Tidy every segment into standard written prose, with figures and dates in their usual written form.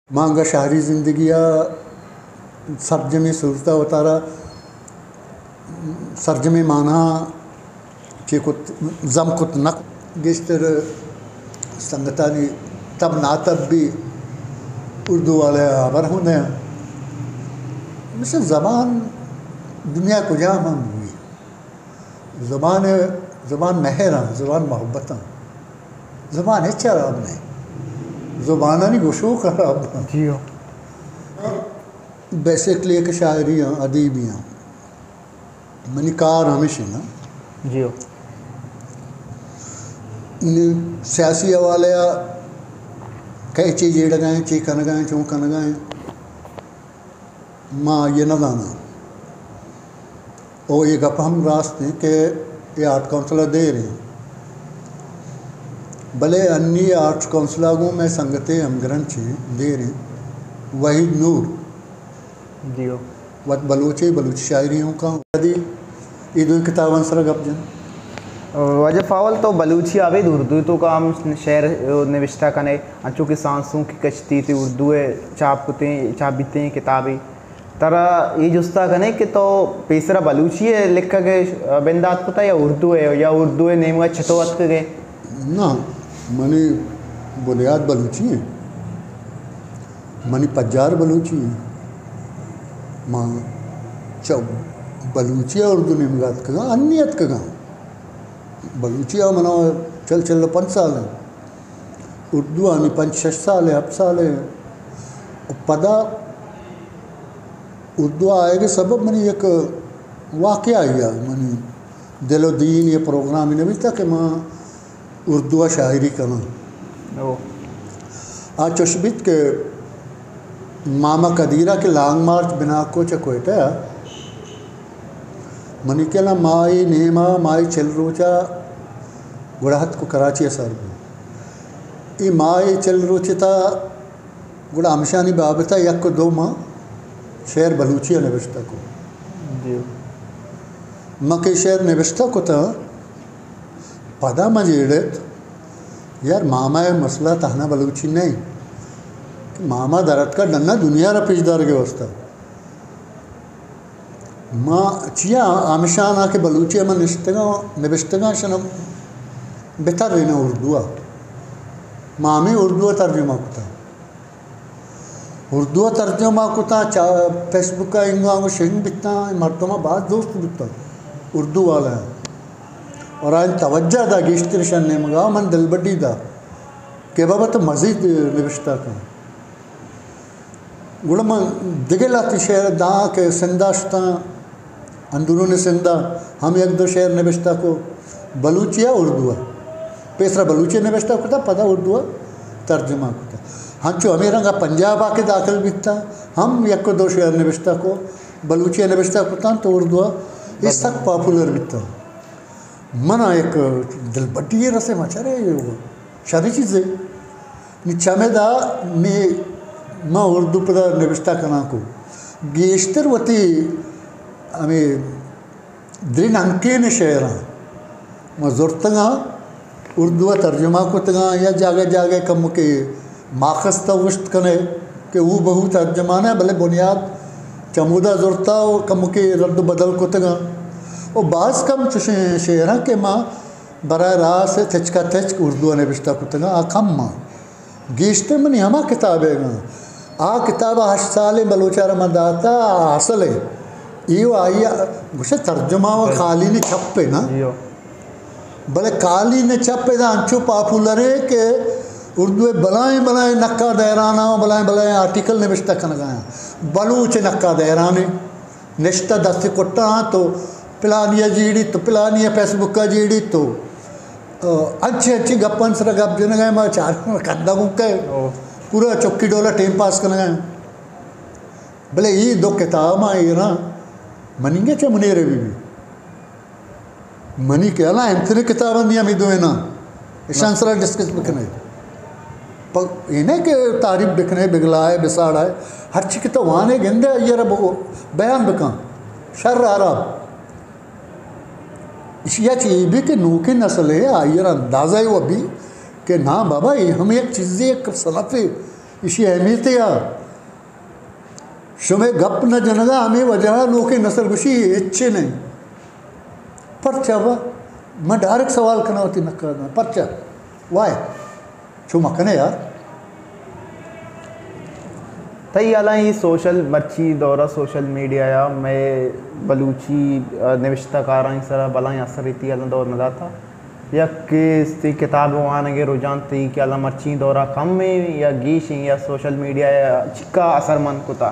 मांगा शहरी ज़िंदगिया सरजमी सूरता उतारा सरजमी माना चेकुत जमकुत नक गेस्टर संगतानी तब ना तब भी उर्दू वाले आबर होने मिसल ज़बान दुनिया को जहाँ हम हुई ज़बान महरा ज़बान मोहब्बत ज़बान है चराब नहीं ज़ुबाना नहीं गोशो खराब जी हो बेसिकली एक शायरियाँ अदीबियाँ मनिकार हमेशा ना जी हो सियासी हवाले कई चीज़ जेड़ गए ची कन गए चूँ कन गए माँ ये न दाना और ये गप हम रास्ते के ये आर्ट काउंसलर दे रहे हैं भले अन्य आर्ट्स काउंसलागों में संगते हम ग्रंथ दे रहे वही नूर जी हो वत बलूची शायरियों का ईद किताबन सर गप जन वजह फावल तो बलूची आवेद उर्दू तो काम शेर निविश्ता कने अंचू के सांसों की कश्ती थी उर्दू चाबिते किताबें तरा ये जुस्ता कने कि तो पेसरा बलूची है लिख के बिंदात पता या उर्दू है नेम छतोवत के ना मनी बुनियाद बलूची है मनी पज्जार बलूची है माँ बलूचिया उर्दू निमगात का अन्यत का बलूचिया मना चल 5 साल है उर्दू आनी 5-6 साल है 7 साल है पदा उर्दू आएगा सबब मनी एक वाक़या आया मनी दिलो दीन ये प्रोग्राम ही नहीं था कि माँ उर्दू शायरी करना आज चुशबित के मामा कदीरा के लॉन्ग मार्च बिना को चकोटा मनी के ला माई नेमा माई चल रोचा गुड़ाहत को कराची सर ये माई चल रोचता गुड़ा अमशानी बाबता यक को 2 माह शेर बलूचिया निविश्ता को मके शेर निविश्ता को था पदा मजेड़त यार मामा है मसला तहना बलूची नहीं मामा दरद का डन्ना दुनिया रा पिछदार के वास्ता माँ चिया आमिशान आके बलूचिया में निविश्तगा शनम बेहतर रहना उर्दुआ मामी उर्दुआ तर्जुमा कुता फेसबुक का इंगा को शेंग बिकता मर्तमा बात दोस्त बिकता उर्दू वाला है और आज तवज्जा दा गिश्तरशन ने मगा मन दिलबड्डी दा के बाबा तो मज़ीद निविश्ता का गुड़म दिगेलाती शेर दा के सिंदाश्ता अंदरून सिंदा हम 1-2 शेर निविश्ता को बलूचिया उर्दुआ पेसरा बलूचिया निविश्ता को था पता उर्दुआ तर्जुमा को था हाँ हमें रंगा पंजाब आके दाखिल बिकता हम 1-2 शेर निविश्ता को बलूचिया निविश्ता को था तो उर्दुआ इस तक पॉपुलर बिकता मना एक दिल बड्डी रसे मचारे शादी चीज़ें नीचा में दा में माँ उर्दू पदा निविश्ता कना को गेश्तर वती हमें दिन अंके ने शेरा मजुर्तगा उर्दू तर्जुमा को तगा या जागे कम के माखस्ता उश्त कने के वो बहु तर्जमाना भले बुनियाद चमूदा जुर्ता कम के रद्द बदल को तगा और बाज़ कम शेरा के माँ बरा राह से थचका थचक उर्दू निविश्ता को तगा आखम माँ गेश्तर मनी हमा किताबें किताब 8 साल बलोचार मदाता असल है यो आइया गुस्से तर्जुमा व खाली ने छप्पे ना भले काली ने छप्पे दा अंचो पॉपुलर है के उर्दू बलाएं नक्का दहराना बलाएं आर्टिकल निविश्ता कर गया बलूच नक्का दहराने निश्ता दस्ते कोट्टा तो पिलानिया जीड़ी तो पिलानिया फेसबुक का जीड़ी तो अच्छी गप्पन सर गप जन गए मैं 4 कद्दा मुक्के पूरा चौकी डोला टाइम पास करना है भले ये 2 किताब आई ना मनीगे चे मुनेरे भी मनी क्या ना एंथनी किताब दिया मिदो है ना इशांसरा डिस्कस बिकने पर इन्हें के तारीफ बिकने बिगलाए बिसाड़ाए हर चीज़ तो वहाँ ने गेंदे ये रब बयान बिका शर आराब इशिया चीज़ भी कि नूकी नस्ल है आयर अंदाज़ा है वो भी कि ना बाबा ये हम एक चीज़ें एक सलाफ़े इसी अहमियत या शुमे गप न जनगा हमें वजह लोके नस्ल गुशी इच्छे नहीं परचा वा मैं डायरेक्ट सवाल करना होती न करना परचा वाय छो मकने यार तई अला ये सोशल मर्ची दौरा सोशल मीडिया या मैं बलूची निविष्टकार सर बला असर इतनी अला दौर न था या कि किताब आने के रुझान थी कि अला मर्ची दौरा कम में या गीश या सोशल मीडिया या चिक्का असर मन को था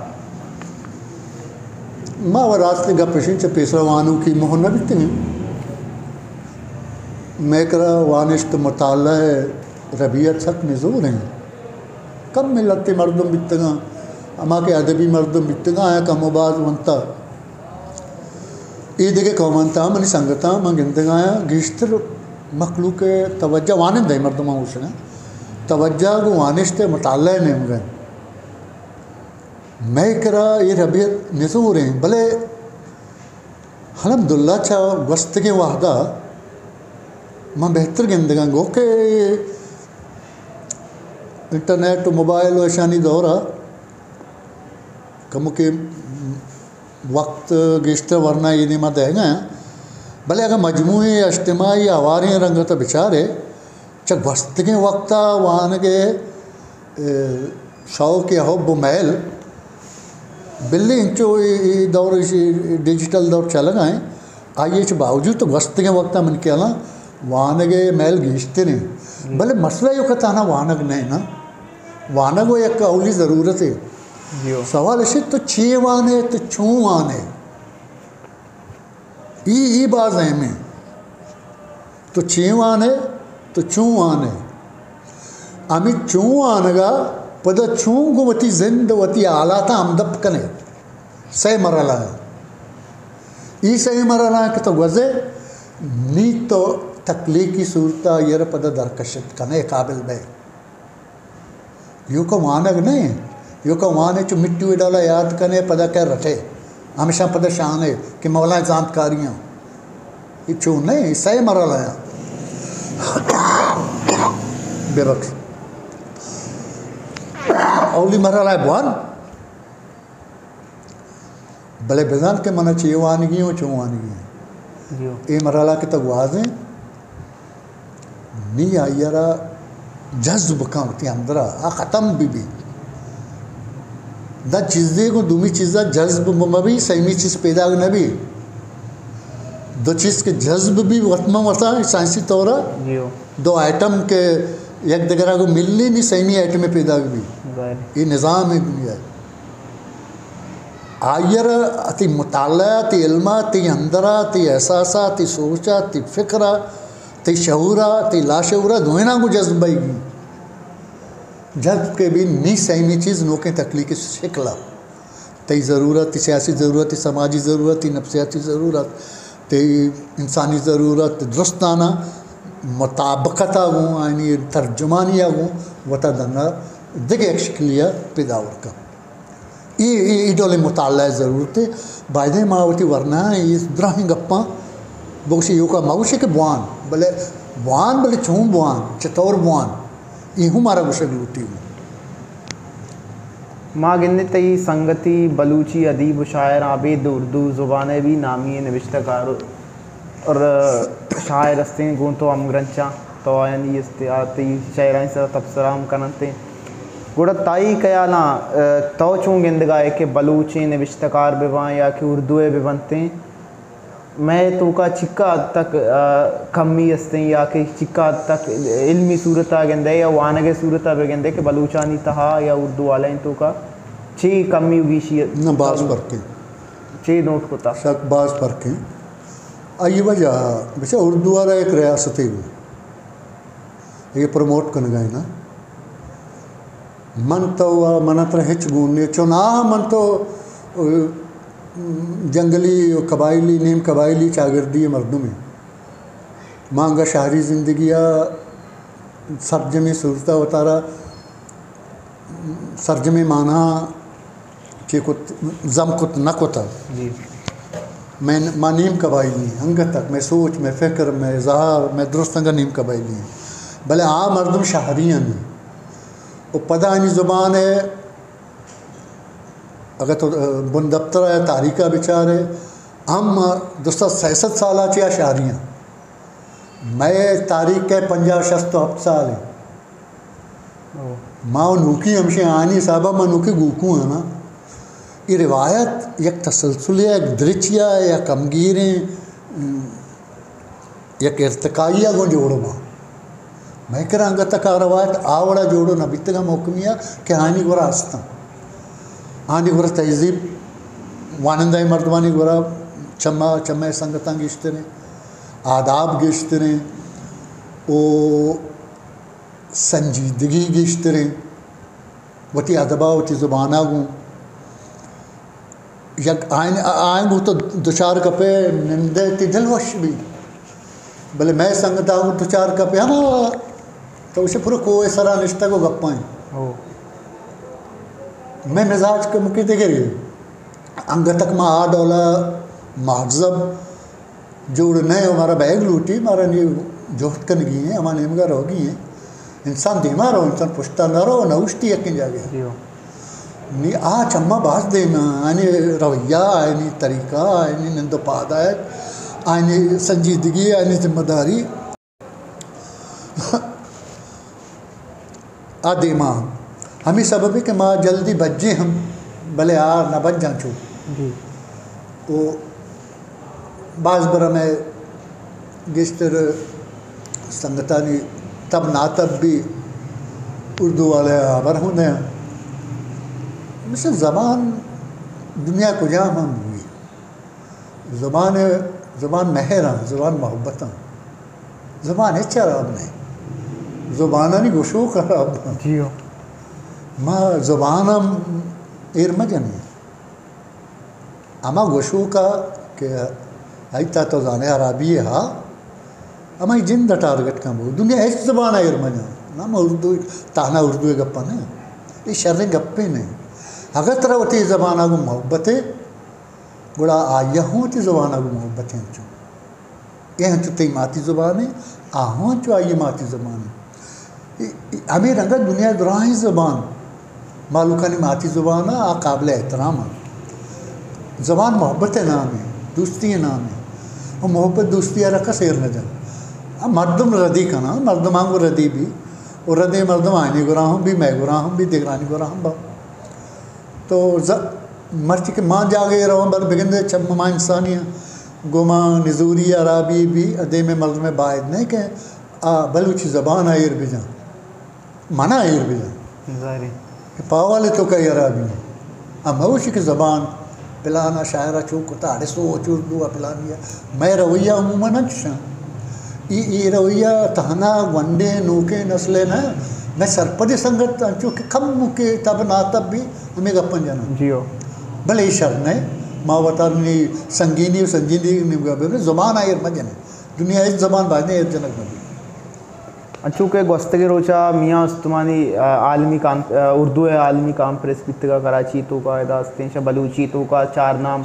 माँ व रास्ते गपेशन च पेसरा वानू की मोहन बिकते हैं मैं करा वानिश्त मुताला रबियत सक निजूर हैं कम मिलते मर्दम बिकतेगा अमा के अदबी मर्दम बिकतेगा आया कमोबाज वंता ईद के कौमनता मनी संगता मां गिनतेगा आया गिश्तर मखलूक तवज्जा वानिंद है मर्दमा उसने तवज्जा को वानिश्त मुताला ने गए मैं करा ये रबियत निजूर हैं भले अलहम्दुलिल्लाह चा वस्त के वाहदा मां बेहतर गिनदेगा गो के इंटरनेट मोबाइल वशानी दौरा कम के वक्त गिश्त वरना ये नहीं मत है भले अगर मजमूई इज्तिमाई आवारी रंग तो बिचारे चक वस्त के वक्ता वहाँ के शौक या हब महल बिल्ली इंचो दौर डिजिटल दौर चल गए आइए च बावजूद तो वस्त के वक्त मन के अला वानगे मैल घींचते नहीं भले मसला यो कहता ना वानग नहीं ना वानग वो एक अवली ज़रूरत है सवाल ऐसे तो छे वाने तो छू वाने ई बाज है में तो छे वाने तो छू वाने अमी छू आनगा पद छू गुवती जिंद वती आलाता हमदप कने सही मरला है ई सही मरला है कि तो वज़े नी तो तकलीकी सूरता यर पद दरकशत कने काबिल बे यो को मानग नहीं यो को माने चु मिट्टी डाला याद कने पद कह रटे हमेशा पद शान है कि मौला जानकारियाँ ये चू नहीं सही मरला है बेबक्स अवली मरला है बुआन भले बेजान के मना चाहिए वानगी हो चू वानगी ये मरला के तक वाजें नहीं आयरा जज्ब का होती अंदर आ ख़त्म भी द चीज़ें को दूमी चीज़ा जज्ब मबी सही चीज़ पैदा न भी दो चीज़ के जज्ब भी वतमा वता साइंसी तौर दो आइटम के एक दगरा को मिलनी नहीं सही आइटम पैदा भी ये निज़ाम है दुनिया आयर ती मुताला ती इल्मा ती अंदरा ती एहसासा ती सोचा ती फिक्रा ती शऊरा ती लाशऊरा दोना को जज्बाई जज्ब के भी नी सही चीज़ नोके तकलीकी शिकला ती ज़रूरत ती सियासी ज़रूरत ती समाजी ज़रूरत ती नफ्सियाती ज़रूरत ती इंसानी ज़रूरत दुरुस्ताना मुताबकता गूँ यानी तर्जुमानिया गूँ वता दंगा दिखे एक शिकलिया पैदावर का ये डोले मुताला ज़रूरत है बायदे मावती वरना ये द्राही गप्पा बोशी यो का माउशी के बुआन भले छूँ बुआन चतौर बुआन ये मारा गुशक लूटी हूँ माँ गिनने तई संगति बलूची अदीब शायर आबिद उर्दू ज़ुबानें भी नामी निविष्टकार और शायर अस्ते गुण तो अमग्रंचा तो यानी इस्तेआती शायरानी सर तबसराम करते गुड़ा ताई कया ना तो चूँ गिंदगाए के बलूची निविष्टकार बिवा या कि उर्दू भी बनते मैं तो का चिक्का तक कमी अस्ते या कि चिक्का तक इल्मी सूरत गेंदे या वानगे सूरत पे गेंदे के बलूचानी तहा या उर्दू वाले तो का ची कमी उगीशी न बास पर के ची नोट होता शक बास पर के आई वजह बेचा उर्दू वाला एक रियासत है ये प्रमोट करने गए ना मन तो मन तर हिच गुने चुना मन तो जंगली कबायली नीम कबायली चागिर्दी मर्दों में मांगा शहरी ज़िंदगिया सरजमी सूरता उतारा सरजमी माना चे कुत जम कुत न कुता मैं माँ नीम कबायली अंग तक मैं सोच मैं फ़िक्र मैं ज़हार मैं दुरुस्त अंग नीम कबायली भले आ मर्दम शहरियाँ नहीं वो पदानी ज़ुबान है। अगर तो बुन दफ्तर है तारीका बिचार है हम 267 साल चिया शारियाँ मैं तारीख के 50-60 साल है माँ नूकी हमसे आनी साहबा माँ नूकी गुकू है ना ये रिवायत एक तसलसल एक दृचिया या कमगीरें एक इर्तकाइया को जोड़ो माँ मैं कह रहा तक रवायत आवड़ा जोड़ो ना बितगा मोकमिया कि हानि गोरा हस्ता हानि गोरा तहजीब वानंदाई मर्दवानी गोरा चम्मा चम्मे संगतां गिश्तरे आदाब गिश्तरे ओ संजीदगी गिश्तरे वती अदबा वती ज़ुबाना गूँ यक आएंगू तो दुचार कपे निंदे ती दिलवश भी भले मैं संगता हूँ दुचार कपे हम तो उसे पूरा कोई सरा निष्ठा को गप्पाएं मैं मिजाज के मुक्ति देखे रही अंग तक में आ डोला महजब जोड़ नए हमारा बैग लूटी हमारा नहीं जोहत कर गई है हमारे निमगा रोगी है इंसान धीमा रहो इंसान पुश्ता न रहो न उष्टी यकीन जागे नहीं आ चम्मा बास देना आने रवैया आने तरीका आने नंदोपादा है आने संजीदगी आने जिम्मेदारी आदि माँ हमें सबब कि माँ जल्दी बज्जे हम भले यार न बच जाचो वो बाज बरा में गिश्तर संगतानी तब ना तब भी उर्दू वाले आबर होने मिसल ज़बान दुनिया को जहाँ हम हुई ज़बान महर ज़बान मोहब्बत ज़बान है चार अब नहीं ज़ुबाना नहीं गुशो कर अब जी हो माँ ज़ुबानम इरमजन अमा गुशो का के आइता तो जाने अराबी हा अमा जिंद टारगेट का बोल दुनिया है ज़बान इरमजन ना मैं उर्दू ताना उर्दू गप्पा नहीं ये शर्रे गप्पे नहीं अगर तरह वती ज़बाना को मोहब्बत है गुड़ा आया हूँ ती ज़बाना को मोहब्बत है ये हंचु तई माती ज़बान है आहूँ चो आइए माती ज़बान है हमें रंगा दुनिया दुराही ज़बान मालूकानी माती ज़ुबान आ काबिल एहतराम ज़बान मोहब्बत नाम है दोस्ती नाम है और मोहब्बत दोस्ती रखा शेर न जा मर्दम रदी का ना मर्दम आंगो रदी भी और रदे मर्दम आने गुरा हूँ भी मैं गुरा हूँ भी दिगरानी गुरा हूँ बा तो मर्च के माँ जागे रहो बर बिगंदे चम माँ इंसानिया गुमा नजूरी अराबी भी अदे में मर्द में बायद नहीं के बलूची ज़बान आयर भी जा मना आयर भी जा पावाले तो कई अराबी अब मऊशी की ज़बान पिलाना शायरा चूक ताड़े सो चूर्दू पिलानिया मैं रवैया अमूमन अच्छा ये रवैया तहना वंडे नूके नस्ले न मैं सरपदी संगत चूँकि कम मुके तब ना तब भी हमें गप्पन जाना जियो भले शर ने माँ बता संगीनी संजीनी ज़ुबान आयर मजन दुनिया इस ज़बान बाजने एक जनक नबी चूँकि गोस्तगी रोचा मियाँ उस्तमानी आलमी काम उर्दू है आलमी काम प्रेस बितगा कराची तो का दास्तें बलूची तो का चार नाम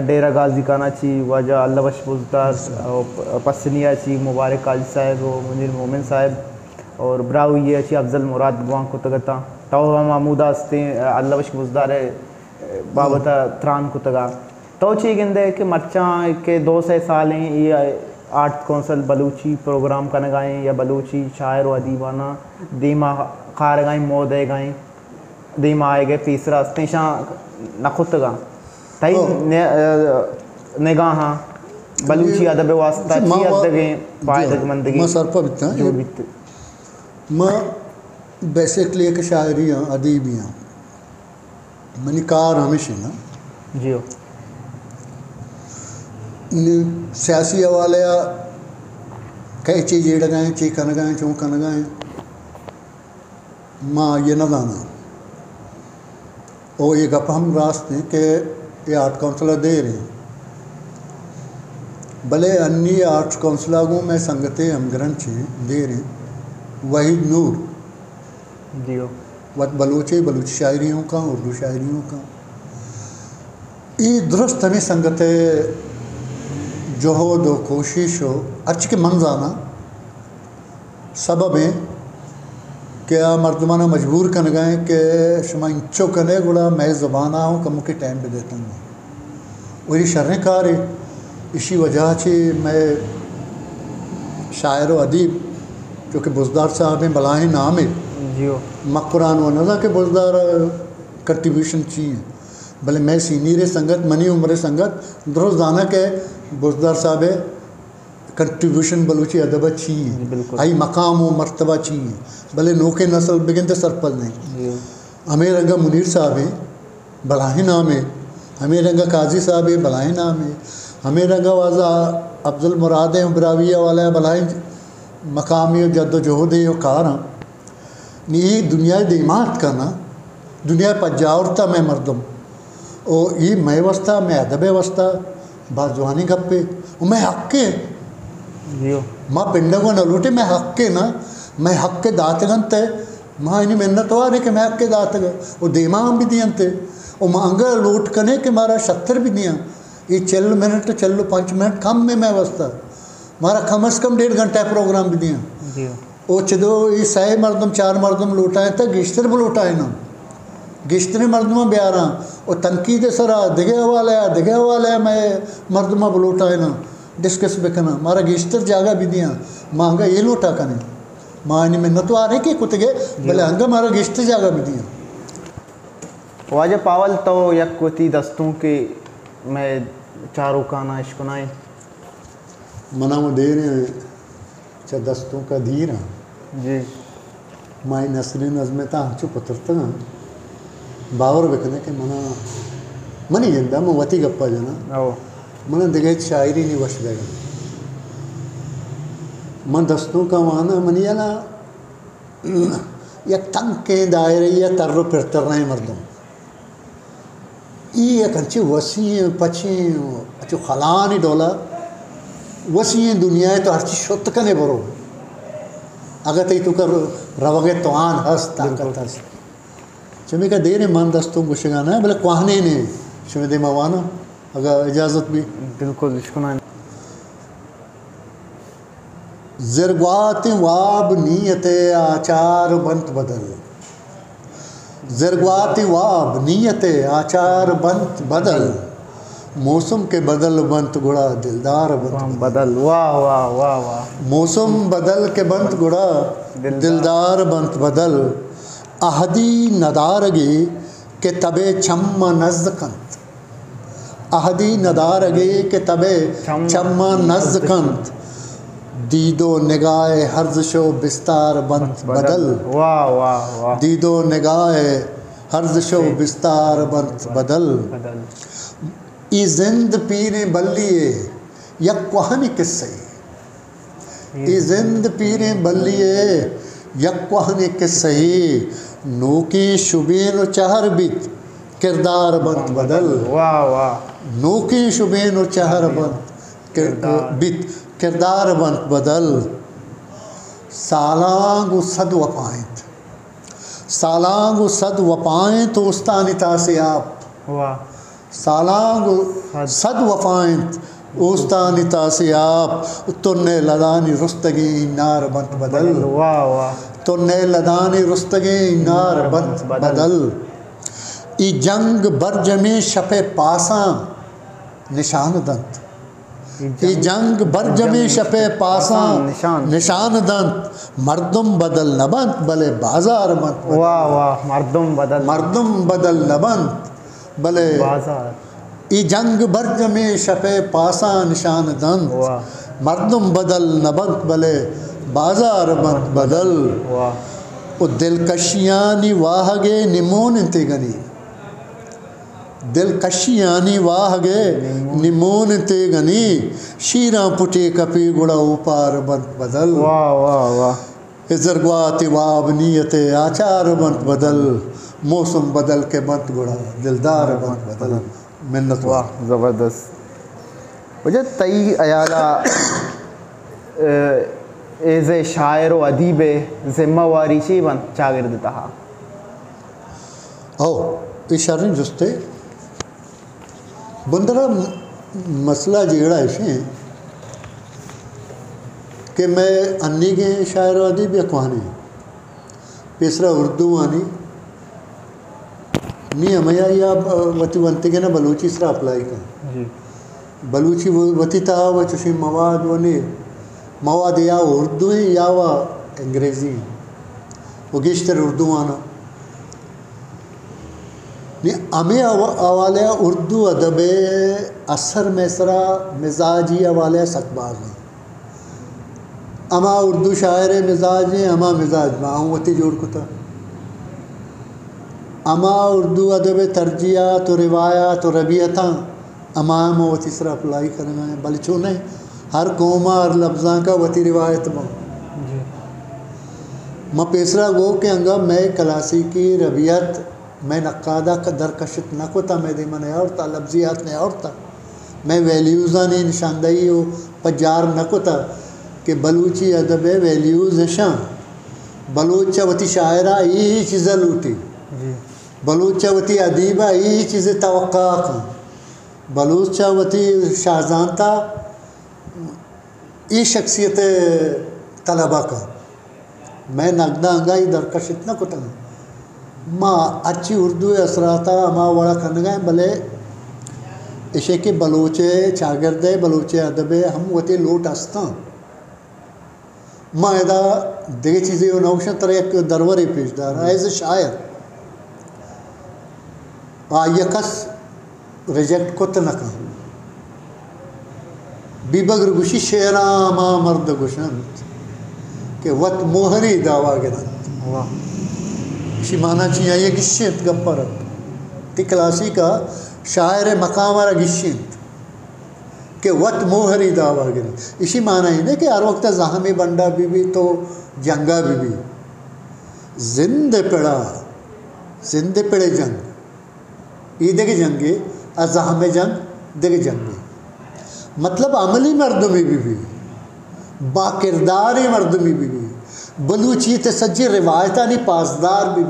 डेरा गाजी काना ची वजह अल्लावश बुजदार पसनिया ची मुबारक काजी साहब और मुनीर मोमिन साहब और ब्राउ ये ची अफजल मुराद गुआं को तगता तो हम आमूदा हस्ते अल्लावश बुजदार बाबता त्रान को तगा तो ची गिंदे कि मर्चा के 200 साल हैं ये आर्ट कौंसल बलूची प्रोग्राम का गाएँ या बलूची शायर व अदीबाना दीमा खार गाएँ मोदे गाएँ दीमा आए गए तीसरा तेशा नखुतगा तई निगाह बलूची अदब वास्ता ची अदगे फायदेमंदगी मैं सरपा बिता जो बित मैं बेसिकली एक शायरियाँ अदीबियाँ मनिकार हमेशा ना जियो सियासी हवाले कई चीज़ एड़ गए ची कन गए चूँ कन गए माँ ये न दाना और ये गप हम रास्ते के ये आर्ट काउंसलर दे रहे भले अन्य आर्ट काउंसलरों में संगते हम ग्रंथ दे रहे वहीद नूर जियो वत बलूची शायरियों का उर्दू शायरियों का ये दुरुस्त हमें संगते जो हो दो कोशिश हो अच्छ के मन जाना सबब है क्या मर्दमाना मजबूर कर गए कि शुमा इंचो कने गुड़ा मैं ज़बान आऊँ कम के टाइम पे देता हूँ और ये शर्रें कार है इसी वजह से मैं शायर व अदीब जो कि बुज़दार साहब में बलाही नाम है जियो मकुरान व नज़ा के बुज़दार कंट्रीब्यूशन चाहिए भले मैं सीनियर संगत मनी उम्र संगत रोज़ाना के बुज़दार साहब है कंट्रीब्यूशन बलूची अदब चाहिए आई मकाम व मर्तबा चाहिए भले नौके नस्ल बिगिन सरपल नहीं हमें रंगा मुनीर साहब है बलाही नाम है हमें रंगा काजी साहब है बलाही नाम है हमें रंगा वाजा अफजल मुराद है ब्राविया वाला बलाही मकामी जद्दोजहद है कार ये दुनिया दिमाग का ना दुनिया पजावरता मैं मर्दम और ये मैं वस्ता मैं अदब वस्ता बाजवानी गप्पे मैं हक के माँ पिंड को न लूटे मैं हक के ना मैं हक के दात गंते माँ इन्हें मेहनत हो रही कि मैं हक के दात गए वो दिमाग भी दियंते और मांगा लूट कने के मारा 70 भी दिया ये चल मिनट चलो 5 मिनट कम में मैं वस्ता मारा कम से कम 1.5 घंटा प्रोग्राम भी दिया वो चलो ये 100 मर्दम 4 मर्दम लौटाए तो गिश्तर भी लौटाए ना गिश्तरे मर्दमा ब्यारा और तनकीद सरा दिगे वाला है मैं मर्दमा बलोटाए ना डिस्कस बेकना मारा गिश्तर जागा भी दिया मांगा ये लोटा कने माँ इन्हें मेहनत आ रही कि कुतगे भले हंगा मारा गिश्तर जागा भी दिया वाजे पावल तो यक कुती दस्तों के मैं चारों काना इश्कुनाए मना वो दे रहे हैं चा दस्तों का धीर जी माई नसरी नज़मेता हंचो पत्रता बावर बेकने के मना मनी जिंदा मैं वती गप्पा जना मना दिगे शायरी नहीं वश देगा मन दस्तों का माना मनिया ना या तंग के दायरे या तर्रो फिरतर रहे मर्दों ये एक अच्छी वसी पची अच्छो खलानी डोला वसी दुनिया है तो हर चीज शुद्ध कने बरो अगर तई तो कर रवगे तो आन हंस ताकत हंस चमी का देर मन दस्तों गुशगाना है बोले कुहाने ने शुमे दे मवाना अगर इजाज़त भी बिल्कुल इश्कुना ज़रवात वाब नीयत आचार बंत बदल ज़रवात वाब नीयत आचार बंत बदल मौसम के बदल बंत गुड़ा दिलदार बंत बदल वाह वाह वाह वाह मौसम बदल के बंत गुड़ा दिलदार बंत बदल अहदी नदारगी के तबे छम्मा नज़कंत अहदी नदारगी के तबे छम्मा नज़कंत दीदो निगाहे हर्ज़शो बिस्तार बंत बदल वाह वाह वाह दीदो निगाहे हर्ज़शो बिस्तार बंत बदल ई जिंद पीरे बल्लिए यक कहानी किस्से ई जिंद पीरे बल्लिए यक कहानी किस्से नोकी शुबीन चहर बित किरदार बंत बदल वाह वाह नोकी शुबीन चहर बंत बित किरदार बंत बदल सालांग सद वपाएं तो उस्तानिता से आप वाह सालांग सद वफाएं उस्तानिता से आप तुन्ने लदानी रुस्तगी नार बंत बदल वाह वाह तुन्ने लदानी रुस्तगी नार बंत बदल ई जंग बरज में शपे पासा निशान दंत ई जंग बरज में शपे पासा निशान दंत मर्दम बदल नबंत भले बाजार मत वाह वाह मर्दम बदल नबंत भले बाजार ई जंग बरज में शपे पासा निशान दंत मर्दम बदल नबंत भले बाजार मत बदल वाह ओ दिलकशियानी वाहगे निमोन इंतेगनी दिलकशियानी वाहगे निमोन इंतेगनी शीरा पुटे कपी गुड़ा ऊपार बंत बदल वाह वाह वाह इजरगवात वाब नीयते आचार बंत बदल मौसम बदल के बंत गुड़ा दिलदार बंत बदल मिन्नत वाह ज़बरदस्त वजह तई अयाला एज ए शायर व अदीब जिम्मेवारी ची बन चागिर्द तहा ओ इशारे जुस्ते बंदरा मसला जेड़ा है कि मैं अन्नी के शायर व अदीब या कहानी पेसरा उर्दू आनी नी हमें या वती बनते के ना बलूची सरा अप्लाई कर जी बलूची वती था वो चुशी मवाद वने मवाद या उर्दू है या वा अंग्रेज़ी वो गिश्तर उर्दू आना नी हमें हवाले उर्दू अदब असर मैसरा मिजाजी हवाले सकबाज हैं अमा उर्दू शायर मिजाज हैं अमा मिजाज माँ वती जोड़ को था अमा उर्दू अदब तरजिया तो रिवायात तो रबियत अमाम वती सरा अप्लाई करना है बलचो नहीं हर कौमा हर लफ्ज़ा का वती रिवायत में जी मैं पेसरा गो के अंगा मैं क्लासिकी रबियत मैं नक्कादा का दरकशित न को था मैं दे मन और था लफ्जियात ने और था मैं वैल्यूज़ा ने निशानदही हो पजार न को था कि बलूची अदब वैल्यूज़ शां बलूचा वती शायरा यही चीज़ें लूटी जी बलूचावती अदीबा यही चीज़ें तवक्का का बलूचावती शाहजानता ये शख्सियत तलबा का मैं नगदा अंगा ही दरकश इतना को तंग माँ अच्छी उर्दू असराता माँ वड़ा करने गए भले इसे के बलूचे चागरदे बलूचे अदबे हम वती लोट हंसता माँ एदा दे चीज़ें नौशन तरह एक दरवर पेशदार एज ए शायर यकस रिजेक्ट को तो न कहा बीबगर गुशी शेरा माँ मर्द गुशंत के वत मोहरी दावा गिरंत वाह शिमाना चाहिए गिश्यंत गप्पर ती क्लासी का शायर मकामरा गिश्यंत के वत मोहरी दावा गिर इसी माना ही ना कि हर वक्त जहाँ में बंडा बीबी तो जंगा बीबी जिंदे पेड़े जंग ईद के जंगे अजहम जंग दिग जंगे मतलब अमली मर्दमी भी बाकिरदार मर्दमी भी बलूची ते सज्जी रिवायतानी पासदार भी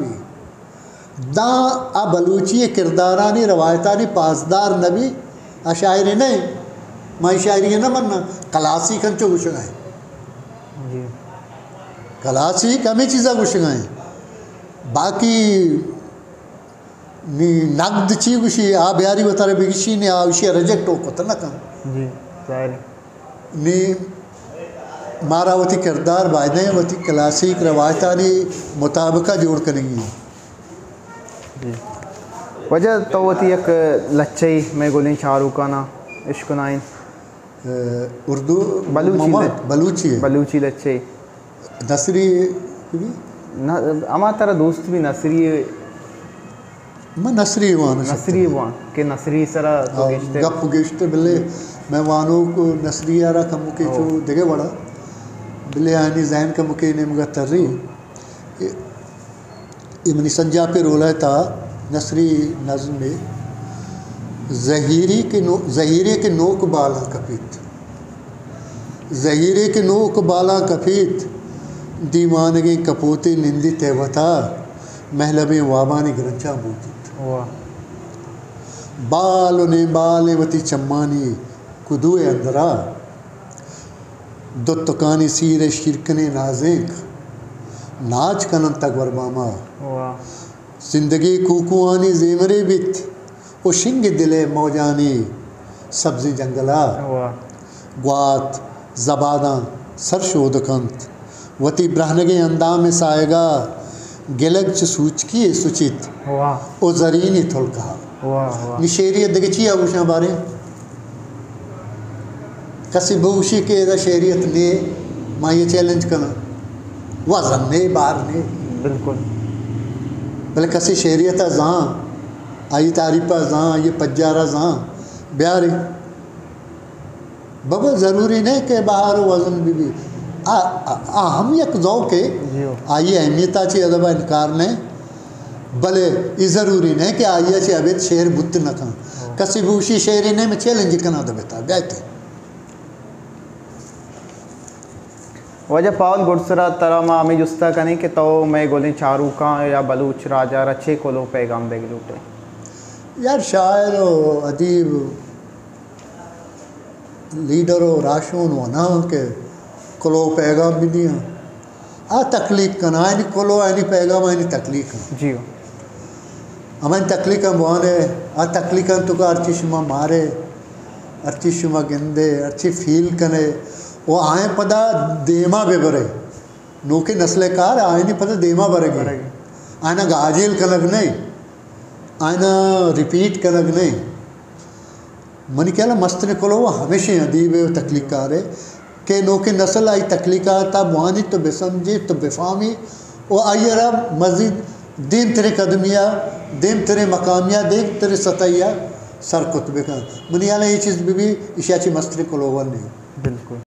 दा आ बलूची किरदारानी रवायतानी पासदार नबी आ शायरी नहीं माई शायरी न मनना क्लासी कंचो गुशगाए जी क्लासी कमी चीज़ा गुशगाए बाकी नी नगद ची गुशी आ ब्यारी बतारे बिगिशी ने आ विषय रिजेक्ट हो तो ना कहा जी जाहिर नी मारावती किरदार बायदे वती क्लासिक रवायतानी मुताबिका जोड़ करेंगी जी वजह तो वती एक लच्चई मैं गोली शाहरुखाना इश्क नाइन उर्दू बलूची है बलूची लच्चई नसरी न अमा तारा दोस्त भी नसरी मैं नसरी वहाँ के नसरी सरा तो गप गेश्ते बिल्ले मैं वानों को नसरी यारा कमु के जो देखे बड़ा बिल्ले आनी जैन कमु के ने मगा तर्री इमनी संजा पे रोला था नसरी नज़्म में ज़हीरे के नोक बाला कपीत ज़हीरे के नोक बाला कपीत दीवानगी कपोते निंदी तेवता महलबे वाबानी ग्रंचा बूती बाल ने बाल वती चम्मानी कुदुए अंदरा दुत्तकानी सीरे शिरकने नाजेक नाच कनन तक वरमामा जिंदगी कुकुआनी जेमरे बित ओ शिंग दिले मौजानी सब्जी जंगला ग्वात जबादा सरशोदकंत वती ब्रहनगे अंदाम साएगा गिलग सूचकी सुचित ओ जरीनी थुलका निशेरियत दगची आभूषण बारे कसी भूषी के दा शेरियत ने माँ ये चैलेंज करना वजन ने बार ने बिल्कुल भले कसी शेरियत जहाँ आई तारीफा जहाँ ये पज्जारा जहाँ ब्यारे बाबा ज़रूरी नहीं कि बाहर वजन भी हम एक के आइए अहमियता ची अदबा इनकार ने भले ये ज़रूरी नहीं कि आइए ची अबेत शेर बुत न कं कसी भूषी शेरी ने में चैलेंज करना दबेता गए वजह पावल गुड़सरा तरह माँ हमें जुस्ता कने कि तो मैं गोली चारूका या बलूच राजा रचे कोलो पैगाम देगी लूटे यार शायर अदीब लीडर हो राशों हो ना के कोलो पैगाम भी दिया आ तकलीफ कन आयनी कोलो आयनी पैगाम आयनी तकलीफ जी अमन तकलीफ बोने आ तकलीफ तुका अर्ची शुमा मारे अर्ची शुमा गिंदे अर्ची फील कने वो आए पदा देमा बेबरे नोके नस्ले कार आए नहीं पता देमा बरेगी आना गाजिल कनक नहीं आना रिपीट कनक नहीं मन क्या मस्त ने कोलो वो हमेशा अदीब तकलीफ कार है के नोके नस्ल आई तकलीका तब वानी तो बेसमझी तो बेफामी वो आई रब मस्जिद दिन तेरे कदमिया दिन तेरे मकामिया देख तेरे सतैया सर कुतबे का मनियाला ये चीज़ भी इशाची मस्त्री को लोवर नहीं बिल्कुल।